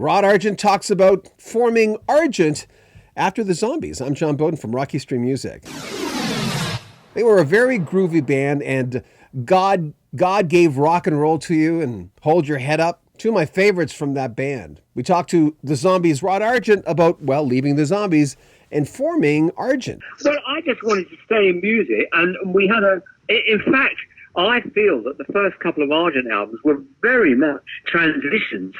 Rod Argent talks about forming Argent after the Zombies. I'm John Beaudin from Rocky Stream Music. They were a very groovy band, and God Gave Rock and Roll to You and Hold Your Head Up. Two of my favorites from that band. We talked to the Zombies' Rod Argent about, well, leaving the Zombies and forming Argent. Well, I just wanted to stay in music, and we had in fact, I feel that the first couple of Argent albums were very much transitions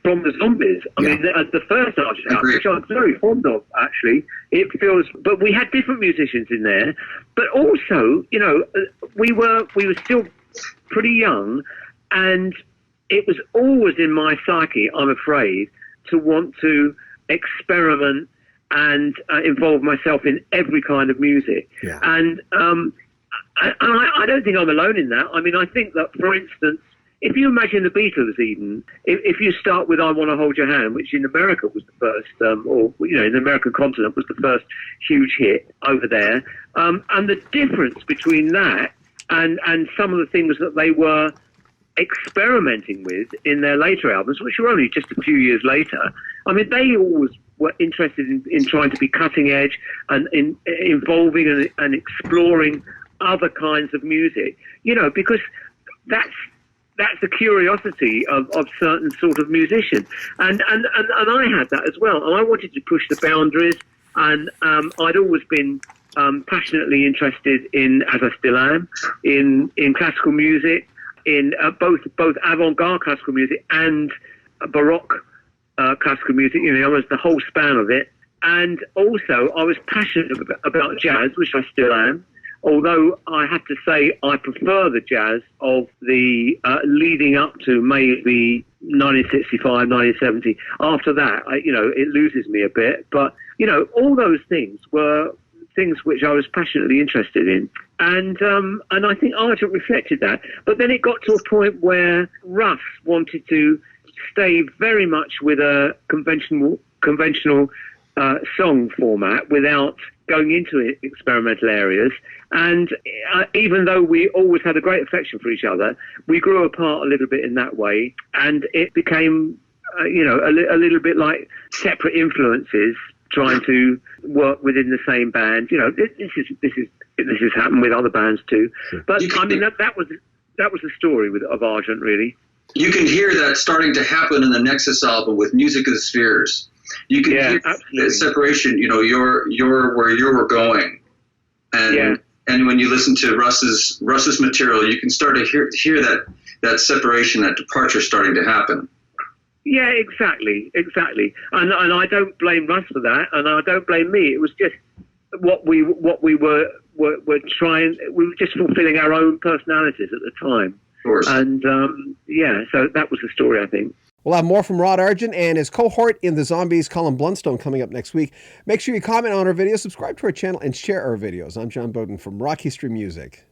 from the Zombies. I mean, the first Argent album, which I'm very fond of, actually, it feels, but we had different musicians in there, but also, you know, we were still pretty young, and it was always in my psyche, I'm afraid, to want to experiment and involve myself in every kind of music. Yeah. And I don't think I'm alone in that. I mean, I think that, for instance, if you imagine the Beatles, even, if you start with I Want to Hold Your Hand, which in America was the first, or, you know, in the American continent was the first huge hit over there, and the difference between that and some of the things that they were experimenting with in their later albums, which were only just a few years later, I mean, they always were interested in trying to be cutting edge and in involving and exploring other kinds of music, you know, because that's the curiosity of certain sort of musician, and I had that as well, and I wanted to push the boundaries, and I'd always been passionately interested in, as I still am, in classical music, in both avant-garde classical music and Baroque classical music, you know, almost the whole span of it. And also, I was passionate about jazz, which I still am, although I have to say I prefer the jazz of the leading up to maybe 1965, 1970. After that, you know, it loses me a bit. But, you know, all those things were things which I was passionately interested in. And I think Argent reflected that. But then it got to a point where Russ wanted to stay very much with a conventional song format without going into experimental areas. And even though we always had a great affection for each other, we grew apart a little bit in that way. And it became, you know, a little bit like separate influences trying to work within the same band. You know, this has happened with other bands too. Sure. But I mean, that was the story of Argent, really. You can hear that starting to happen in the Nexus album with Music of the Spheres. You can hear the separation. You know, you're where you were going, and when you listen to Russ's material, you can start to hear that separation, that departure starting to happen. Yeah, exactly. And I don't blame Russ for that, and I don't blame me. It was just what we were trying. We were just fulfilling our own personalities at the time. Of course. And so that was the story, I think. We'll have more from Rod Argent and his cohort in the Zombies, Colin Blunstone, coming up next week. Make sure you comment on our videos, subscribe to our channel, and share our videos. I'm John Beaudin from Rocky Stream Music.